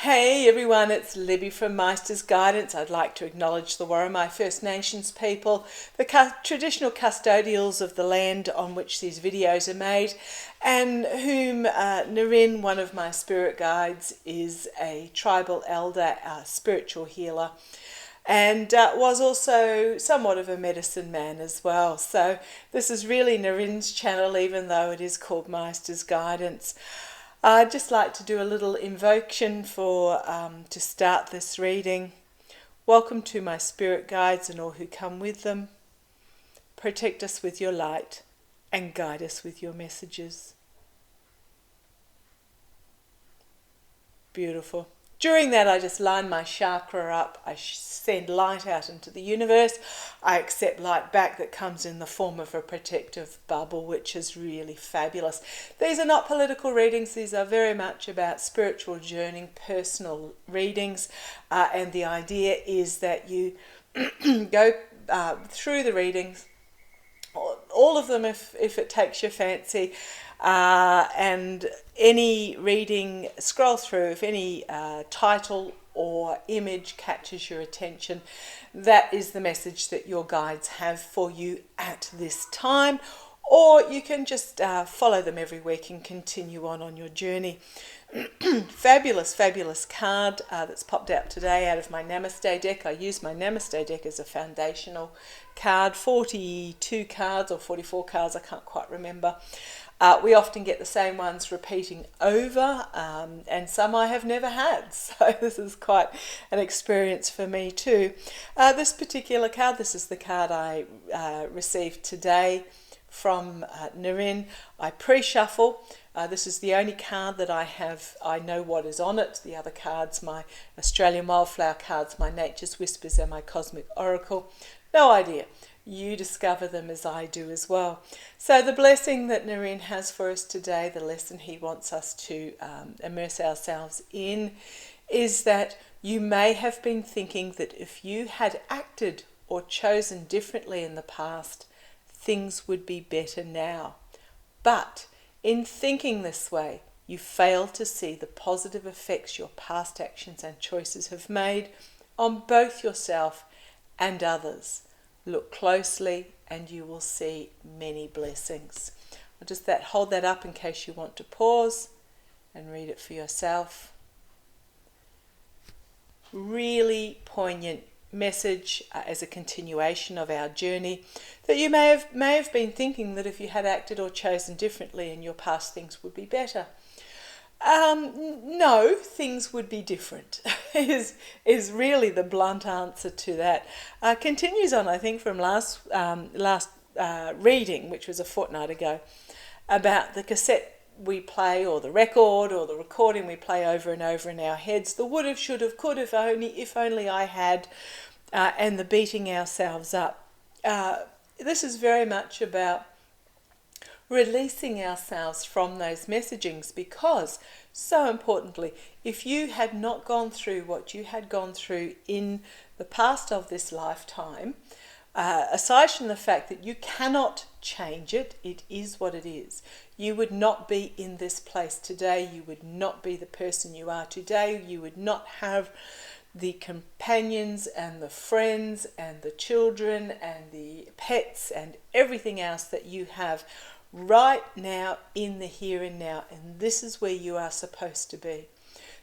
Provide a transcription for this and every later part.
Hey everyone, it's Libby from Meister's Guidance. I'd like to acknowledge the Worimi First Nations people, the traditional custodials of the land on which these videos are made, and whom Narin, one of my spirit guides, is a tribal elder, a spiritual healer, and was also somewhat of a medicine man as well. So this is really Narin's channel, even though it is called Meister's Guidance. I'd just like to do a little invocation to start this reading. Welcome to my spirit guides and all who come with them. Protect us with your light and guide us with your messages. Beautiful. During that, I just line my chakra up. I send light out into the universe. I accept light back that comes in the form of a protective bubble, which is really fabulous. These are not political readings. These are very much about spiritual journeying, personal readings. And the idea is that you go through the readings, all of them if it takes your fancy, and any reading, scroll through, if any title or image catches your attention, that is the message that your guides have for you at this time. Or you can just follow them every week and continue on your journey. Fabulous card that's popped out today out of my Namaste deck. I use my Namaste deck as a foundational card. 42 cards or 44 cards, I can't quite remember. We often get the same ones repeating over, and some I have never had, so this is quite an experience for me too. This particular card, this is the card I received today from Narin. I pre-shuffle. This is the only card that I know what is on it. The other cards, my Australian Wildflower cards, my Nature's Whispers and my Cosmic Oracle. No idea. You discover them as I do as well. So the blessing that Narin has for us today, the lesson he wants us to immerse ourselves in, is that you may have been thinking that if you had acted or chosen differently in the past, things would be better now. But in thinking this way, you fail to see the positive effects your past actions and choices have made on both yourself and others. Look closely and you will see many blessings. I'll just hold that up in case you want to pause and read it for yourself. Really poignant message as a continuation of our journey, that you may have been thinking that if you had acted or chosen differently in your past, things would be better. No, things would be different is really the blunt answer to that. Continues on, I think, from last reading, which was a fortnight ago, about the cassette we play, or the record, or the recording we play over and over in our heads. The would have, should have, could have, if only I had, and the beating ourselves up. This is very much about releasing ourselves from those messagings, because, so importantly, if you had not gone through what you had gone through in the past of this lifetime, aside from the fact that you cannot change it, it is what it is. You would not be in this place today. You would not be the person you are today. You would not have the companions and the friends and the children and the pets and everything else that you have right now in the here and now. And this is where you are supposed to be.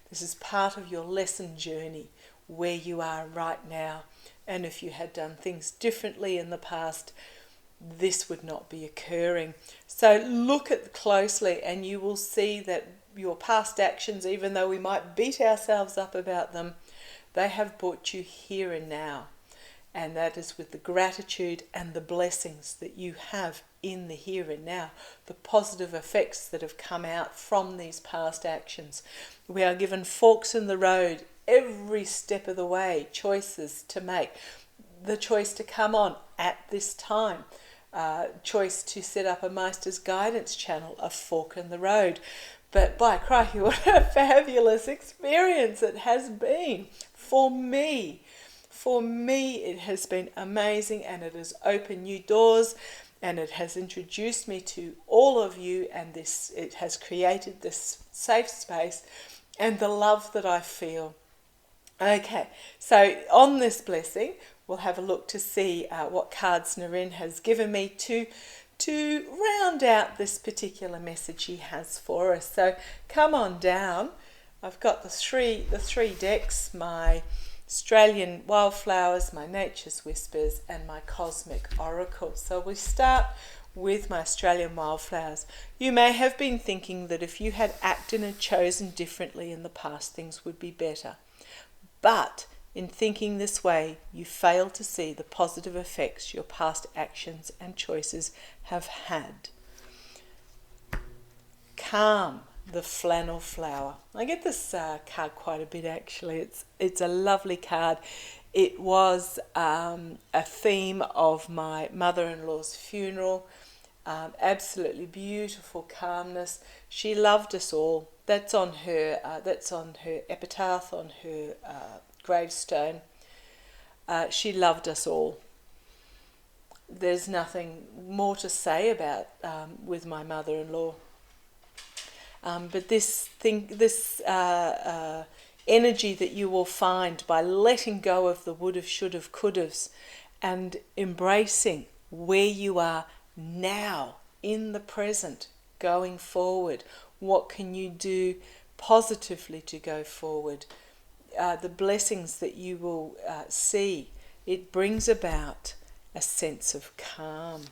This is part of your lesson journey, where you are right now. And if you had done things differently in the past, this would not be occurring. So look at closely and you will see that your past actions, even though we might beat ourselves up about them, they have brought you here and now. And that is with the gratitude and the blessings that you have in the here and now, the positive effects that have come out from these past actions. We are given forks in the road every step of the way, choices to make. The choice to come on at this time, choice to set up a Meister's Guidance channel, a fork in the road. But by crikey, what a fabulous experience it has been for me. For me, it has been amazing, and it has opened new doors, and it has introduced me to all of you, and it has created this safe space and the love that I feel. Okay, so on this blessing, we'll have a look to see what cards Naryn has given me to round out this particular message he has for us. So come on down. I've got the three decks, my Australian Wildflowers, my Nature's Whispers, and my Cosmic Oracle. So we start with my Australian Wildflowers. You may have been thinking that if you had acted and chosen differently in the past, things would be better. But in thinking this way, you fail to see the positive effects your past actions and choices have had. Calm, the flannel flower. I get this card quite a bit actually. It's a lovely card. It was a theme of my mother-in-law's funeral. Absolutely beautiful calmness. She loved us all. That's on her epitaph, on her gravestone. She loved us all. There's nothing more to say about with my mother-in-law. But this energy that you will find by letting go of the would've, should've, could've's and embracing where you are now, in the present, going forward. What can you do positively to go forward? The blessings that you will see, it brings about a sense of calm.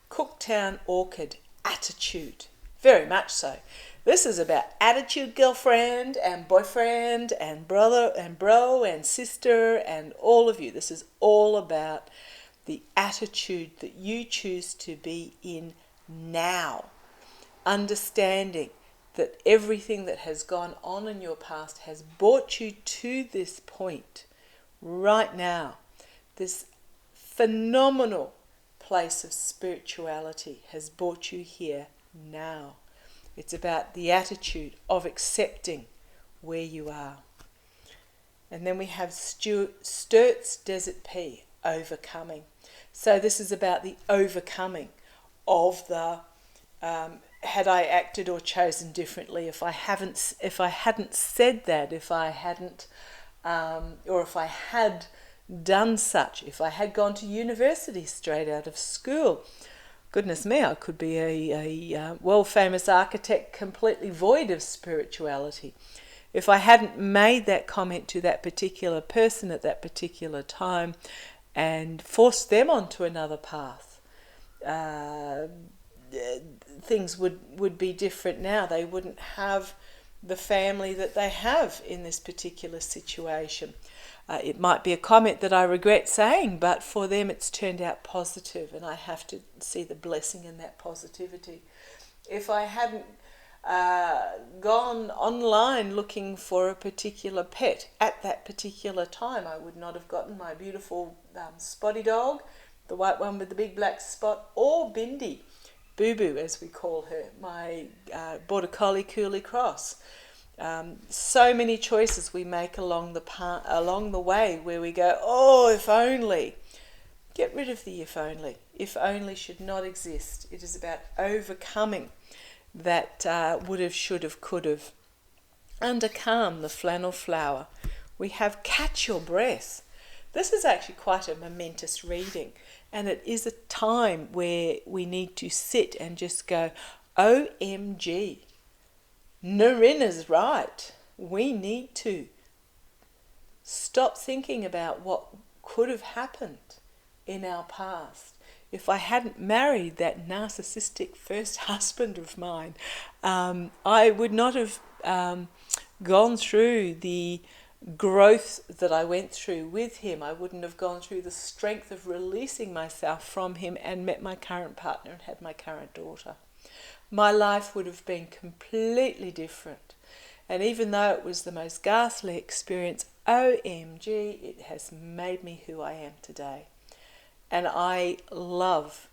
Cooktown Orchid, attitude. Very much so. This is about attitude, girlfriend and boyfriend and brother and bro and sister and all of you. This is all about the attitude that you choose to be in now. Understanding that everything that has gone on in your past has brought you to this point right now. This phenomenal place of spirituality has brought you here now. It's about the attitude of accepting where you are. And then we have Sturt's Desert Pea, overcoming. So this is about the overcoming of the had I acted or chosen differently, if I hadn't said that, if I hadn't, or if I had done such, if I had gone to university straight out of school, goodness me, I could be a world-famous architect completely void of spirituality. If I hadn't made that comment to that particular person at that particular time and forced them onto another path, things would be different now. They wouldn't have the family that they have in this particular situation. It might be a comment that I regret saying, but for them it's turned out positive, and I have to see the blessing in that positivity. If I hadn't gone online looking for a particular pet at that particular time, I would not have gotten my beautiful spotty dog, the white one with the big black spot, or Bindi, Boo Boo as we call her, my Border Collie Coolie Cross. So many choices we make along the way where we go, oh, if only. Get rid of the if only. If only should not exist. It is about overcoming that would've, should've, could've. Under calm, the flannel flower, we have catch your breath. This is actually quite a momentous reading, and it is a time where we need to sit and just go, OMG, Naryn is right. We need to stop thinking about what could have happened in our past. If I hadn't married that narcissistic first husband of mine, I would not have gone through the growth that I went through with him. I wouldn't have gone through the strength of releasing myself from him and met my current partner and had my current daughter. My life would have been completely different. And even though it was the most ghastly experience, OMG, it has made me who I am today. And I love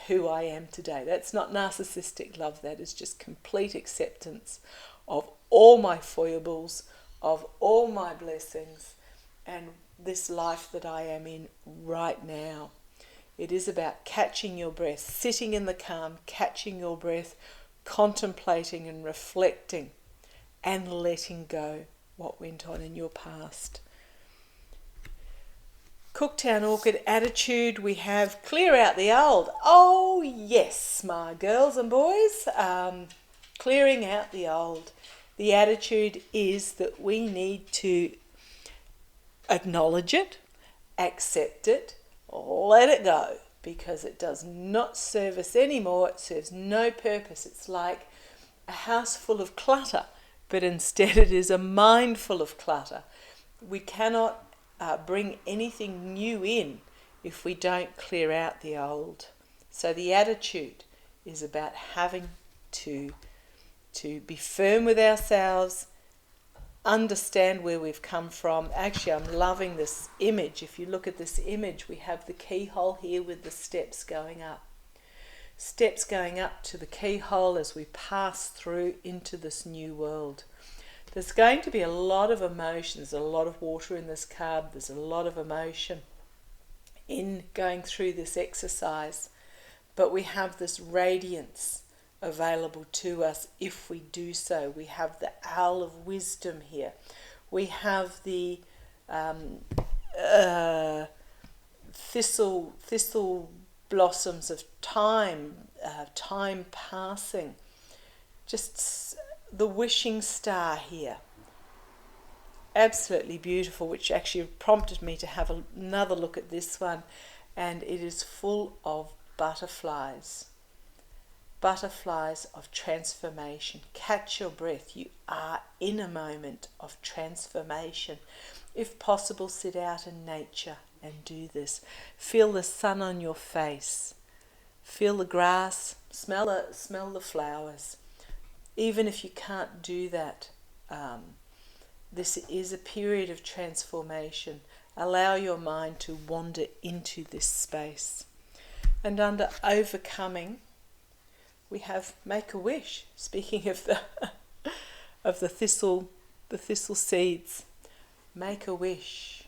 who I am today. That's not narcissistic love, that is just complete acceptance of all my foibles, of all my blessings, and this life that I am in right now. It is about catching your breath, sitting in the calm, catching your breath, contemplating and reflecting and letting go what went on in your past. Cooktown Orchid attitude, we have clear out the old. Oh yes, my girls and boys, clearing out the old. The attitude is that we need to acknowledge it, accept it, let it go, because it does not serve us anymore. It serves no purpose. It's like a house full of clutter, but instead it is a mind full of clutter. We cannot bring anything new in if we don't clear out the old. So the attitude is about having to be firm with ourselves, understand where we've come from. Actually, I'm loving this image. If you look at this image, we have the keyhole here with the steps going up. Steps going up to the keyhole as we pass through into this new world. There's going to be a lot of emotion. There's a lot of water in this card. There's a lot of emotion in going through this exercise. But we have this radiance available to us if we do so. We have the owl of wisdom here. We have the thistle blossoms of time, time passing. Just the wishing star here. Absolutely beautiful, which actually prompted me to have another look at this one. And it is full of butterflies. Butterflies of transformation. Catch your breath. You are in a moment of transformation. If possible, sit out in nature and do this. Feel the sun on your face. Feel the grass. Smell the flowers. Even if you can't do that, this is a period of transformation. Allow your mind to wander into this space. And under overcoming, we have make a wish. Speaking of the thistle seeds, make a wish.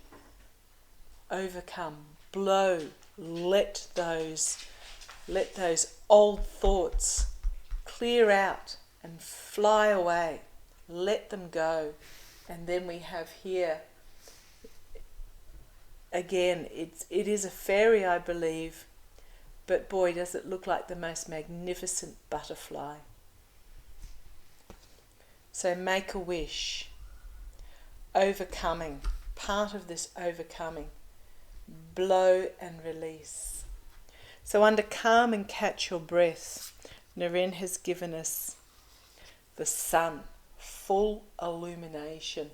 Overcome, blow, let those old thoughts clear out and fly away. Let them go. And then we have here, again, it is a fairy, I believe, but boy, does it look like the most magnificent butterfly. So make a wish. Overcoming, part of this overcoming. Blow and release. So under calm and catch your breath, Naren has given us the sun, full illumination,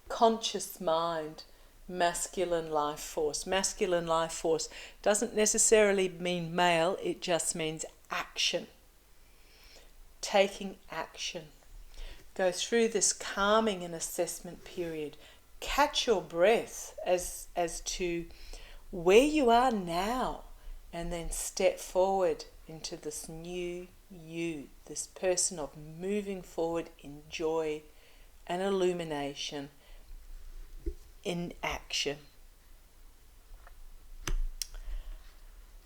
conscious mind, masculine life force. Masculine life force doesn't necessarily mean male, it just means action. Taking action. Go through this calming and assessment period. Catch your breath as to where you are now, and then step forward into this new you, this person of moving forward in joy and illumination, in action.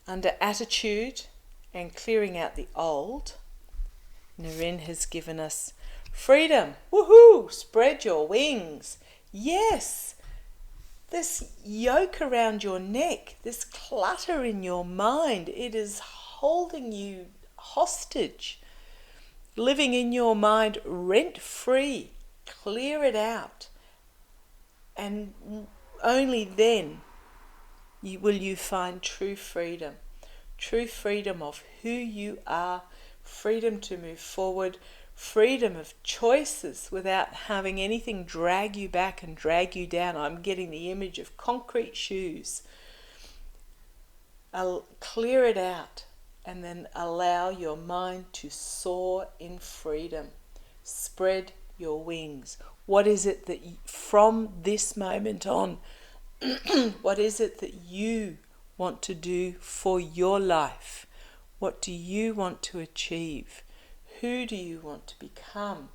Under attitude and clearing out the old, Naren has given us freedom. Woohoo! Spread your wings. Yes! This yoke around your neck, this clutter in your mind, it is holding you hostage, living in your mind rent-free. Clear it out, and only then will you find true freedom of who you are, freedom to move forward, freedom of choices without having anything drag you back and drag you down. I'm getting the image of concrete shoes. I'll clear it out. And then allow your mind to soar in freedom. Spread your wings. What is it that from this moment on, what is it that you want to do for your life? What do you want to achieve? Who do you want to become?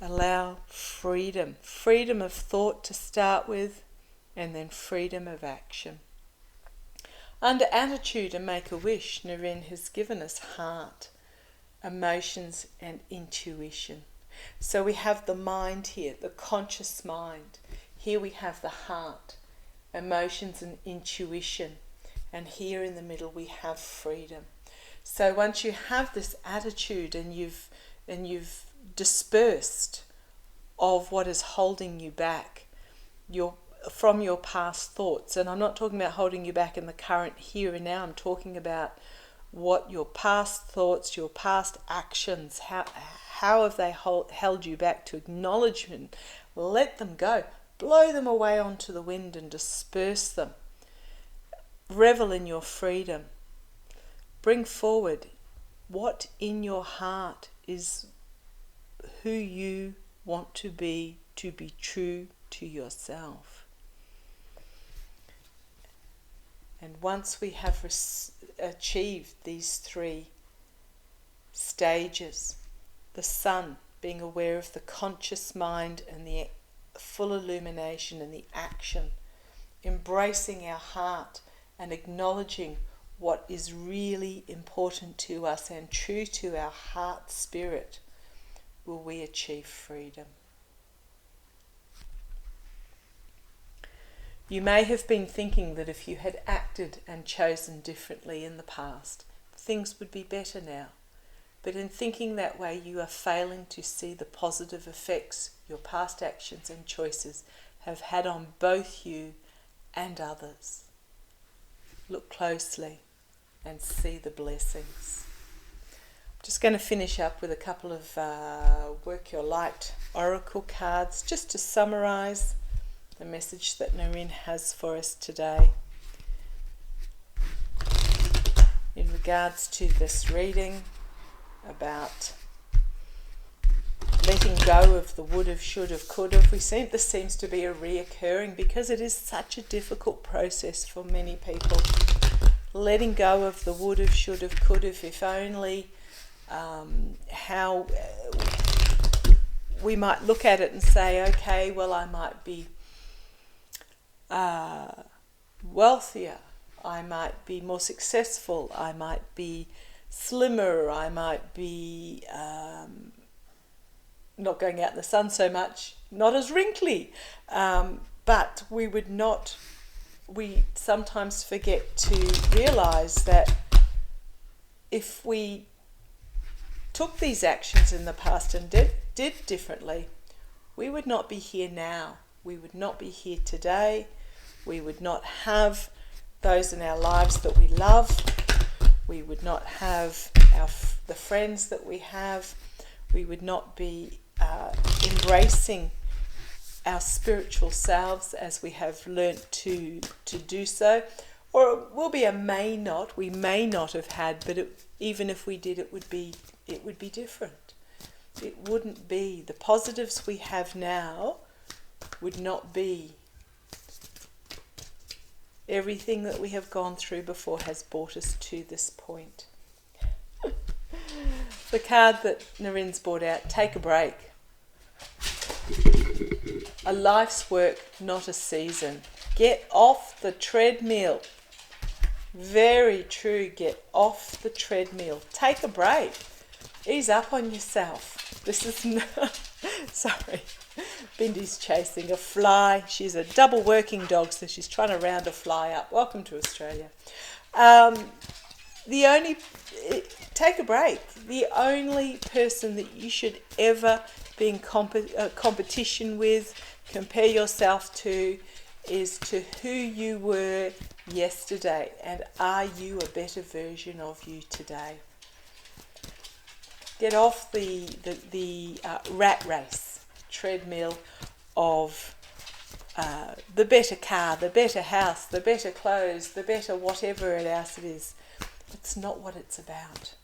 Allow freedom. Freedom of thought to start with, and then freedom of action. Under attitude and make a wish, Naren has given us heart, emotions and intuition. So we have the mind here, the conscious mind. Here we have the heart, emotions and intuition. And here in the middle we have freedom. So once you have this attitude and you've dispersed of what is holding you back from your past thoughts, and I'm not talking about holding you back in the current here and now, I'm talking about what your past thoughts, your past actions, how have they held you back, to acknowledgement, let them go, blow them away onto the wind and disperse them. Revel in your freedom. Bring forward what in your heart is who you want to be true to yourself. And once we have achieved these 3 stages, the sun, being aware of the conscious mind and the full illumination and the action, embracing our heart and acknowledging what is really important to us and true to our heart spirit, will we achieve freedom. You may have been thinking that if you had acted and chosen differently in the past, things would be better now. But in thinking that way, you are failing to see the positive effects your past actions and choices have had on both you and others. Look closely and see the blessings. I'm just going to finish up with a couple of Work Your Light Oracle cards just to summarise the message that Noreen has for us today. In regards to this reading about letting go of the would have, should have, could have, this seems to be a reoccurring because it is such a difficult process for many people. Letting go of the would have, should have, could have, if only, how we might look at it and say, okay, well, I might be wealthier, I might be more successful, I might be slimmer, I might be not going out in the sun so much, not as wrinkly, but we sometimes forget to realise that if we took these actions in the past and did differently, we would not be here now. We would not be here today. We would not have those in our lives that we love. We would not have the friends that we have. We would not be embracing our spiritual selves as we have learnt to do so. Or it will be we may not have had, but even if we did, it would be different. It wouldn't be. The positives we have now would not be. Everything that we have gone through before has brought us to this point. The card that Narin's brought out, take a break. A life's work, not a season. Get off the treadmill. Very true, get off the treadmill. Take a break. Ease up on yourself. This is sorry. Bindy's chasing a fly. She's a double working dog, so she's trying to round a fly up. Welcome to Australia. Take a break. The only person that you should ever be in competition with, compare yourself to, is to who you were yesterday, and are you a better version of you today? Get off the rat race treadmill of the better car, the better house, the better clothes, the better whatever else it is. It's not what it's about.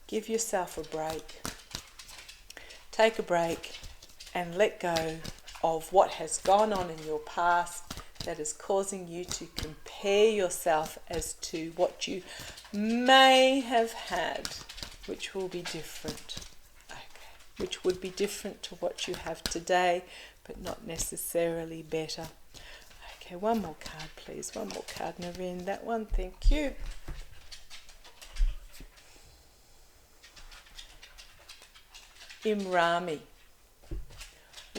Give yourself a break. Take a break and let go of what has gone on in your past that is causing you to compare yourself as to what you may have had, which will be different. Okay. Which would be different to what you have today, but not necessarily better. Okay, one more card, please. One more card, Nareen. That one, thank you. Imrami.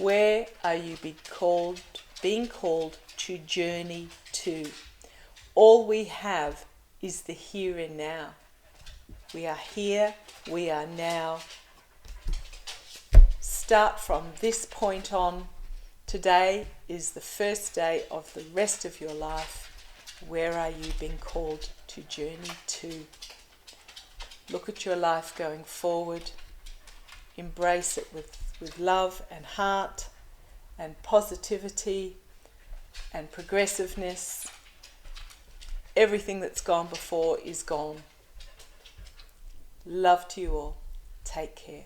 Where are you being called to journey to? All we have is the here and now. We are here, we are now. Start from this point on. Today is the first day of the rest of your life. Where are you being called to journey to? Look at your life going forward. Embrace it with love and heart and positivity and progressiveness. Everything that's gone before is gone. Love to you all. Take care.